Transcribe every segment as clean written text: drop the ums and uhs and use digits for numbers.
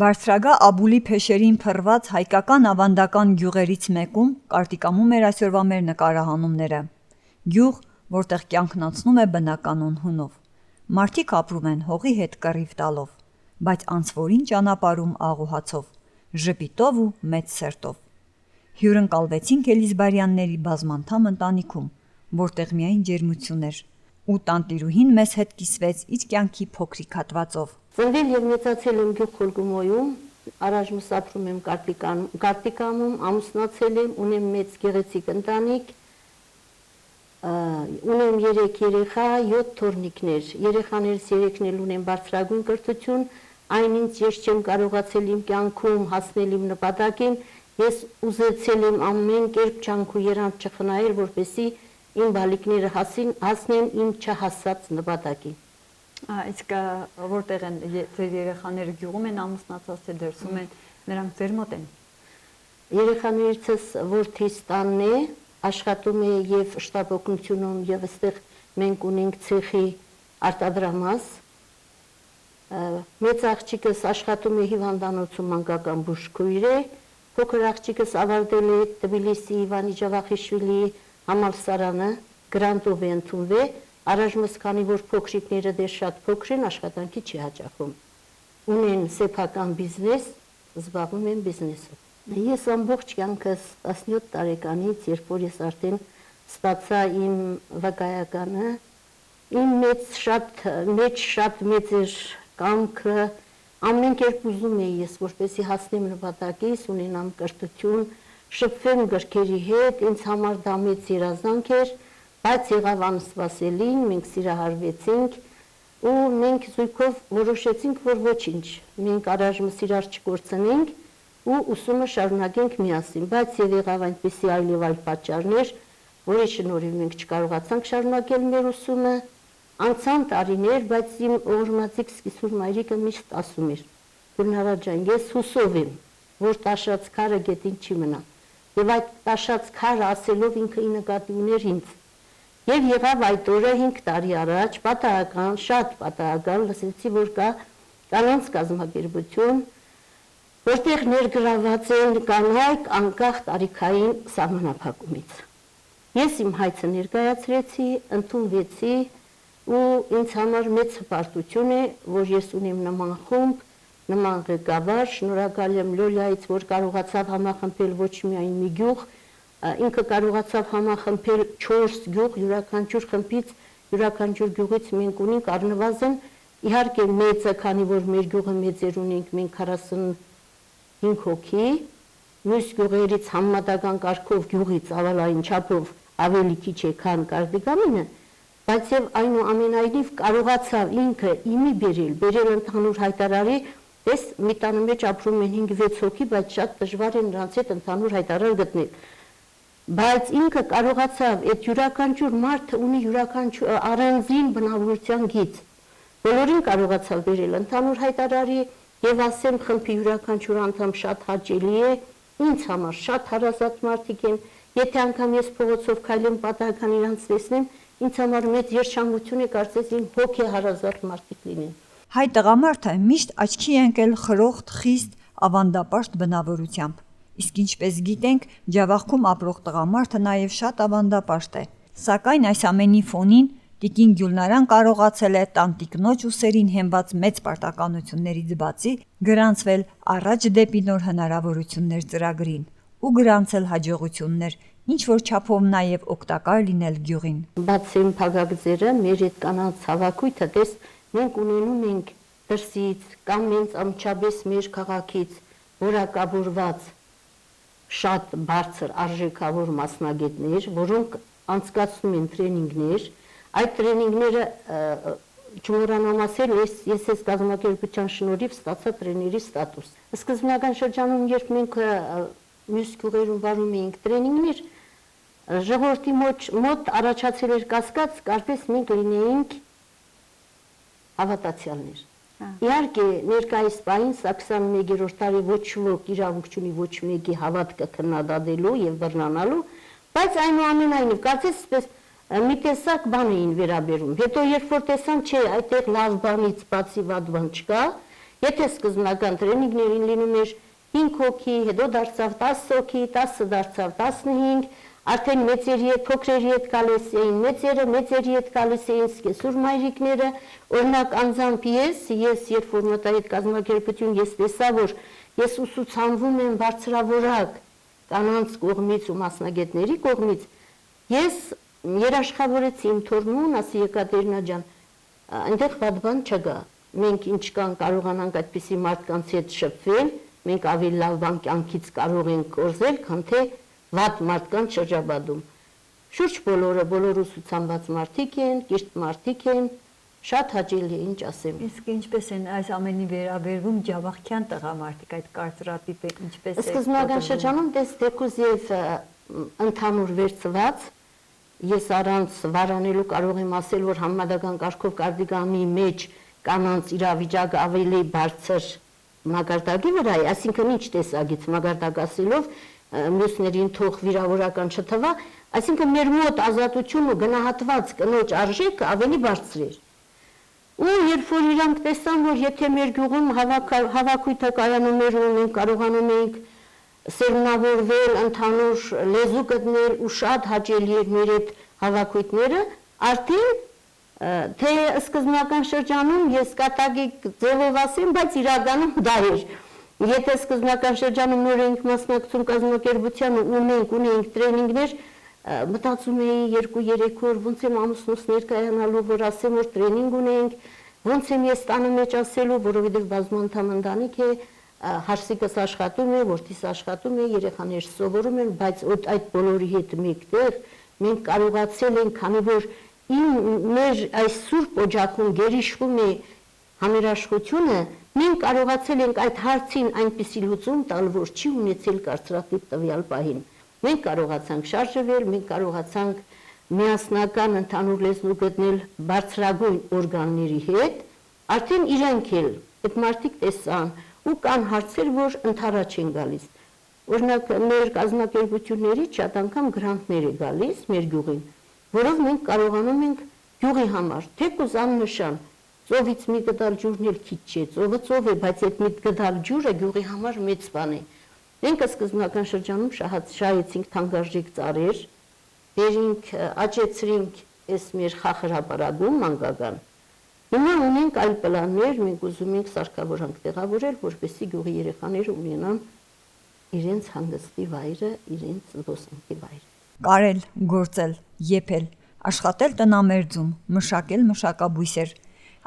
Բարձրագա Աբուլի փեշերին փռված հայկական ավանդական գյուղերից մեկում կարտիկամում էր այսօրվա մեր նկարահանումները։ Գյուղ, որտեղ կյանքն անցնում է բնականon հունով։ Մարդիկ ապրում են հողի հետ կռիվ տալով, բայց անցվորին ճանապարհում աղուհացով, ժպիտով ու մեծ սերտով։ Հյուրընկալվեցինք Էլիզբարյանների բազմանդամ ընտանիքում, որտեղ միայն ջերմություն էր, ու տանտիրուհին մեզ հետ կիսվեց իր կյանքի փոքրիկ հատվածով։ Ծնվել եւ մեծացել եմ գյուղ Խոլգումոյում, առայժմ ապրում եմ Կարտիկամում, ամուսնացել եմ, ունեմ մեծ գեղեցիկ ընտանիք, ունեմ 3 երեխա, 7 թոռնիկներ, երեխաներից 3-ն էլ ունեն բարձրագույն կրթություն, այն ինձ ես չեմ կարողացել իմ կյանքում հասնել իմ նպատակին, ես ուզեցել եմ ամեն կերպ ջանք ու երանք չխնայել, որպեսզի իմ բալիկները հասնեն իմ չհասած նպատակին։ Իսկ որտեղ են ձեր երեխաները գյուղում են ամուսնացած թե դրսում են, նրանք ձեր մոտ են։ Երեխաներիցս որդիս տանն է, աշխատում է եւ շտաբ օգնությունում եւ այստեղ մենք ունենք ցեխի արտադրամաս։ Մեծ աղջիկս աշխատում է հիվանդանոցում մանկական բուժքույր է, փոքր աղջիկս ավարտել է Թբիլիսի Իվանի Ջավախիշվիլի համալսարանը, գրանտով է ընդունվել, առայժմ քանի որ փոքրիկները դեռ շատ փոքր են, աշխատանքի չի հաճախում։ Ունեն սեփական բիզնես, զբաղվում են բիզնեսով։ Ես ամբողջ կյանքս 17 տարեկանից, երբ որ ես արդեն ստացա իմ վկայականը, իմ շատ մեծ էր կամքը, ամեն կերպ ուզում էի ես, որպեսզի հասնեմ նպատակիս, ունենամ կրթություն, շփվեմ գրքերի հետ, ինձ համար դա մեծ երազանք էր, բայց եղավ անսպասելին, մենք սիրահարվեցինք ու մենք զույգով որոշեցինք, որ ոչինչ, մենք առայժմ իրար չկորցնենք ու ուսումը շարունակենք միասին, բայց եւ եղավ այնպիսի այլ պատճառներ, որի շնորհիվ մենք չկարողացանք շարունակել մեր ուսումը, անցան տարիներ, բայց իմ օրմացիկ սկիզբուր մայրիկը միշտ ասում էր. «Գուլնարա ջան, ես հուսով եմ, որ տաշած քարը գետին չի մնա»։ Եվ այդ տաշած քարը ասելով ինքը ի նկատի ուներ ինձ։ Եվ եղավ այդ օրը 5 տարի առաջ, շատ պատահական, լսեցի, որ կա կանանց կազմակերպություն, որտեղ ներգրաված են կանայք անկախ տարիքային սահմանափակումից։ Ես իմ հայցը ներկայացրեցի, ընդունվեցի ու ինձ համար մեծ հպարտություն է, որ ես ունեմ նման խումբ, նման ղեկավար, շնորհակալ եմ Լոլիայից, որ կարողացավ համախմբել ոչ միայն մի գյուղ, ինքը կարողացավ համախմբել 4 գյուղ, յուրաքանչյուր խմբից, յուրաքանչյուր գյուղից մենք ունենք առնվազն, իհարկե մեծը, քանի որ մեր գյուղը մեծեր ունենք, մենք 45 հոգի, մյուս գյուղերից համեմատական կարգով գյուղից ավալային չափով ավելի քիչ է, քան Կարտիկամինը, բայց եւ այնուամենայնիվ կարողացավ ինքը իմի բերել ընդհանուր հայտարարի, ես մի տանը մեջ ապրում են 5-6 հոգի, բայց շատ դժվար է նրանց հետ ընդհանուր հայտարար գտնել։ Բայց ինքը կարողացավ, այդ յուրաքանչյուր մարդը ունի յուրաքանչյուր առանձին բնավորության գիծ։ Բոլորին կարողացավ բերել ընդհանուր հայտարարի եւ ասեմ խմբի յուրաքանչյուր անդամ շատ հաճելի է, ինձ համար շատ հարազատ մարդիկ են, եթե անգամ ես փողոցով քայլեմ պատահական իրանց տեսնեմ, ինձ համար մեծ երջանկություն է կարծես իմ հոգեհարազատ մարդիկ լինեն։ Հայ տղամարդը միշտ աչքի է ընկել խրոխտ, խիստ, ավանդապաշտ բնավորությամբ։ Իսկ ինչպես գիտենք, Ջավախքում ապրող տղամարդը նաև շատ ավանդապաշտ է։ Սակայն այս ամենի ֆոնին տիկին Գյուլնարան կարողացել է տանտիկնոջ ուսերին հենված մեծ պարտականություններից բացի գրանցվել առաջ դեպի նոր հնարավորություններ ծրագրին ու գրանցել հաջողություններ, ինչ որ չափով նաև օգտակար լինել գյուղին։ Բացի փագագծերը, մեր այդ կանանց հավաքույթը, դες մենք ունենում ենք դրսից կամ մենք ամչաբես մեր քաղաքից որակավորված շատ բարձր արժեքավոր մասնագետներ, որոնք անցկացնում են տրեյնինգներ, այդ տրեյնինգները չմոռանամ ասել, ես այս կազմակերպության շնորհիվ ստացա տրեյների ստատուս։ Սկզբնական շրջանում, երբ մենք մյուս գյուղերում վարում էինք տրեյնինգներ, ժողովրդի մոտ առաջացել էր կասկած, կարծես մենք լինեինք հավատացյալներ։ Իհարկե, ներկայիս պահին սա 21-րդ տարի ոչ ոք իրավունք չունի ոչ մեկի հավատքը քննադատելու եւ բռնանալու, բայց այնուամենայնիվ կարծես այսպես մի տեսակ բան էին վերաբերում։ Հետո երբ որ տեսան, չէ, այդտեղ լավ բանից բացի վատ բան չկա, Եթե սկզբնական տրենինգներին լինում էր 5 հոգի, հետո դարձավ 10 հոգի, 10-ը դարձավ 15, արդեն մեծերի հետ, փոքրերի հետ գալիս էին մեծերի հետ գալիս էին սկեսուր մայրիկները, օրինակ անձամբ ես երբ որ մտա այդ կազմակերպություն, ես տեսա, որ ես ուսուցանվում եմ բարձրավորակ կանանց կողմից ու մասնագետների կողմից, ես երաշխավորեցի իմ թորմուն, ասի Եկատերինա ջան, այնտեղ վատ բան չկա, մենք ինչ կան կարողանանք այդպիսի մարդկանց հետ շփվել, մենք ավելի լավ բան կյանքից կարող ենք կորզել, քան թե վատ մարդկանց շրջապատում։ Շուրջ բոլոր ուսուցանված մարդիկ են, կիրթ մարդիկ են, շատ հաճելի է, ինչ ասեմ։ Իսկ ինչպես են այս ամենի վերաբերվում ջավախյան տղամարդիկ, այդ կարծրատիպը ինչպես է։ Սկզբնական շրջանում դες դեպքուց եւ ընդհանուր վերծված ես առանց վարանելու կարող եմ ասել, որ համեմատական կարգով կարդիգամի մեջ կանանց իրավիճակը ավելի բարձր մակարդակի վրա է, այսինքն ինչ տեսակից մակարդակ ասելով մյուսներին թող վիրավորական չթվա, այսինքն մեր մոտ ազատությունը գնահատված կնոջ արժեքը ավելի բարձր էր։ Ու երբ որ իրանք տեսան, որ եթե մեր գյուղում հավաքույթը կայանում էր ու մենք կարողանում էինք սերմնավորվել, ընդհանուր լեզու գտնել ու շատ հաճելի էր մեր այդ հավաքույթները, արդեն թե սկզբնական շրջանում ես կատակի ձևով ասեմ, բայց իրականում դա էր։ Եթե սկզբնական շրջանում նոր էինք մասնակցում կազմակերպությանը ու մենք ունեինք տրենինգներ, մտածում էի 2-3 օր ոնց եմ ամուսնուս ներկայանալու, որ ասեմ, որ տրենինգ ունենք, ոնց եմ ես տանը մեջ ասելու, որովհետև բազմանդամ ընտանիք է, հարսիկս աշխատում է, որդիս աշխատում է, երեխաներ սովորում են, բայց այդ բոլորի հետ մեկտեղ մենք կարողացել ենք, քանի որ մեր այս սուրբ օջախում գերիշխում է համերաշխությունը, մենք կարողացել ենք այդ հարցին այնպիսի լուծում տալ, որ չի ունեցել կարծրատիպ տվյալ պահին։ Մենք կարողացանք շարժվել, մենք կարողացանք միասնական ընդհանուր լեզու գտնել բարձրագույն օրգանների հետ, արդեն իրենք էլ այդ մարդիկ տեսան ու կան հարցեր, որ ընդառաջ են գալիս։ Օրինակ մեր կազմակերպություններից շատ անգամ գրանտներ է գալիս մեր գյուղին, որով մենք կարողանում ենք գյուղի համար, թեկուզ աննշան, ծովից մի գդալ ջուրն էլ քիչ չէ, ծովը ծով է, բայց այդ մի գդալ ջուրը գյուղի համար մեծ բան է։ Մենք սկզբնական շրջանում շահեցինք թանկարժեք ծառեր, բերինք, աճեցրինք այս մեր խախրապարագում մանկական։ Հիմա ունենք այլ պլաններ, մենք ուզում ենք սարքավորանք տեղավորել, որպեսզի գյուղի երեխաները ունենան իրենց հանգստի վայրը, իրենց զբոսանքի վայրը։ Կարել, գործել, եփել, աշխատել տնամերձում, մշակել մշակաբույսեր։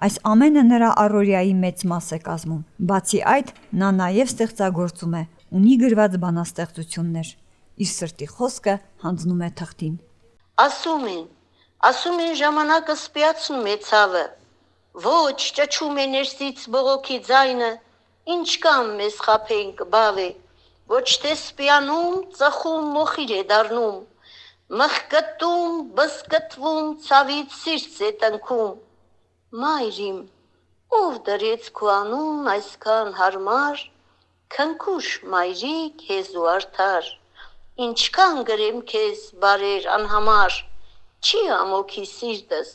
Այս ամենը նրա առօրյայի մեծ մաս է կազմում։ Բացի այդ, նա նաև ստեղծագործում է, ունի գրված բանաստեղծություններ։ Իր սրտի խոսքը հանձնում է թղթին։ Ասում են ժամանակը սպիացնում է ցավը։ Ոչ, ճչում է ներսից բողոքի ձայնը, ինչ կամ մեզ խափենք բավե։ Ոչ թե սպիանում, ծխում մոխիր է դառնում, մխկտում, բսկտվում, ցավից սիրտ է տնքում։ Մայր իմ, ով դրեց քո անուն այսքան հարմար, քնքուշ մայրիկ հեզու արդար, ինչքան գրեմ քեզ բարեր անհամար, չի ամոքի սիրտս,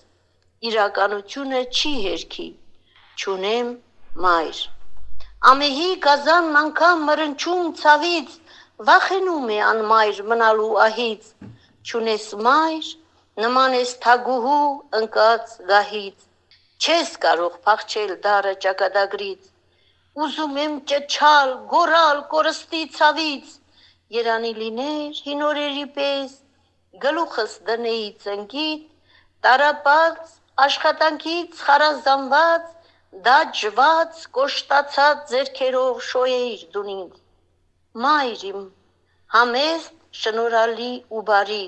իրականությունը չի հերքի, չունեմ մայր։ Ամեհի գազանն անգամ մրնչում ցավից, վախենում է անմայր մնալու ահից, չունես մայր, նման ես թագուհու ընկած գահից, չես կարող փախչել դարը ճակատագրից, ուզում եմ ճչալ, գոռալ կորստի ցավից, երանի լիներ հին օրերի պես, գլուխս դնեի ծնկիտ, տարապած, աշխատանքից խարազանված, դաջված, կոշտացած ձեռքերով շոյեիր դունից։ Մայր իմ, համեստ, շնորհալի ու բարի,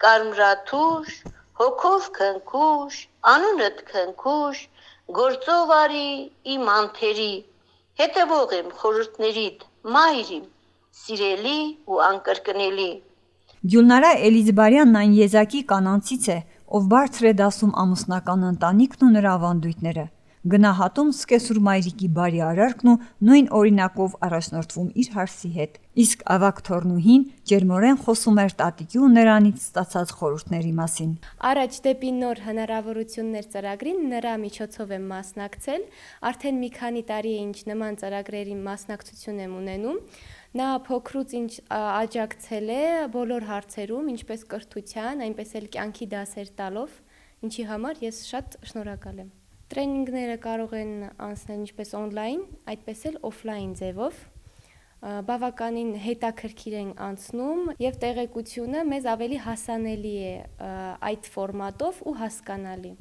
կարմրաթուշ, հոգով քնքուշ, անունդ քնքուշ, գործով արի իմ անթերի, հետևող եմ խորհուրդներիդ, մայր իմ, սիրելի ու անկրկնելի։ Գյուլնարա Էլիզբարյանն այն եզակի կանանցից է, ով բարձր է դասում ամուսնական ընտանիքն ու նրա ավանդույթները։ Գնահատում սկեսուր մայրիկի բարի արարքն ու նույն օրինակով առաջնորդվում իր հարսի հետ, իսկ ավագ թոռնուհին ջերմորեն խոսում էր տատիկի ու նրանից ստացած խորհուրդների մասին։ Առաջ դեպի նոր հնարավորություններ ծրագրին նրա միջոցով եմ մասնակցել, արդեն մի քանի տարի է ինչ նման ծրագրերի մասնակցություն եմ ունենում։ Նա փոքրուց ինչ աջակցել է բոլոր հարցերում, ինչպես կրթության, այնպես էլ կյանքի դասեր տալով, ինչի համար ես շատ շնորհակալ եմ։ Տրեյնինգները կարող են անցնել ինչպես օնլայն, այդպես էլ օֆլայն ձևով։ Բավականին հետաքրքիր են անցնում եւ տեղեկությունը մեզ ավելի հասանելի է այդ ֆորմատով ու հասկանալի։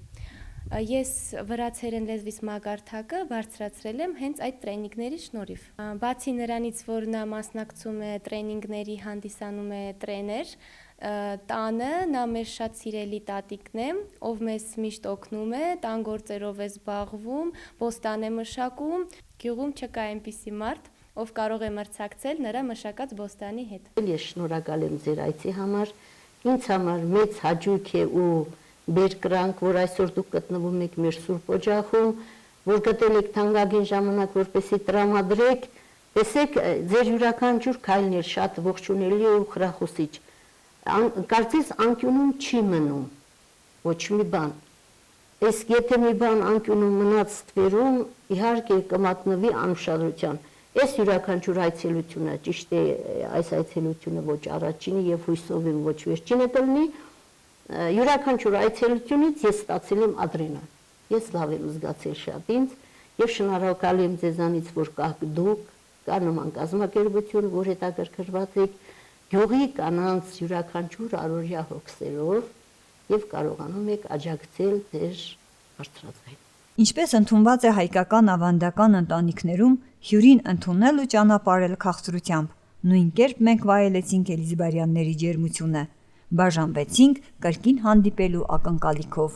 Ես վրացերեն լեզվից մագարթակը բարձրացրել եմ հենց այդ տրեյնինգների շնորհիվ։ Բացի նրանից, որ նա մասնակցում է տրեյնինգների, հանդիսանում է տրեյներ, տանը նա մեր շատ սիրելի տատիկն է, ով մեզ միշտ օգնում է, տան գործերով է զբաղվում, բոստան է մշակում, գյուղում չկա այնպիսի մարդ, ով կարող է մրցակցել նրա մշակած բոստանի հետ։ Ես շնորհակալ եմ ձեր այցի համար, ինձ համար մեծ հաճույք է ու բերկրանք, որ այսօր դուք գտնվում եք մեր Սուրբ Օջախում, որ գտել եք թանկագին ժամանակ, որպեսզի տրամադրեք, տեսեք ձեր յուրաքանչյուր քայլն է շատ ողջունելի ու խրախուսիչ։ Կարծես անկյունում չի մնում ոչ մի բան։ Այս եթե մի բան անկյունում մնաց թվերում, իհարկե կմատնվի անուշադրության։ Այս յուրաքանչյուր այցելությունը, ճիշտ է, այս այցելությունը ոչ առաջինը եւ հույսով եմ ոչ վերջինը կլինի, յուրաքանչյուր այցելությունից ես ստացել եմ ադրենալ։ Ես լավ եմ զգացել շատ ինձ եւ շնորհակալ եմ ձեզանից, որ կաք դուք, կա նման կազմակերպություն, որ հետաքրքրված եք գյուղի կանանց յուրաքանչյուր առօրյա հոգսերով եւ կարողանում եք աջակցել ձեր բարձրաձայն։ Ինչպես ընդունված է հայկական ավանդական ընտանիքներում, հյուրին ընդունել ու ճանապարհել քաղցրությամբ, նույն կերպ մենք վայելեցինք Էլիզբարյանների ջերմությունը, բաժանվեցինք կրկին հանդիպելու ակնկալիքով։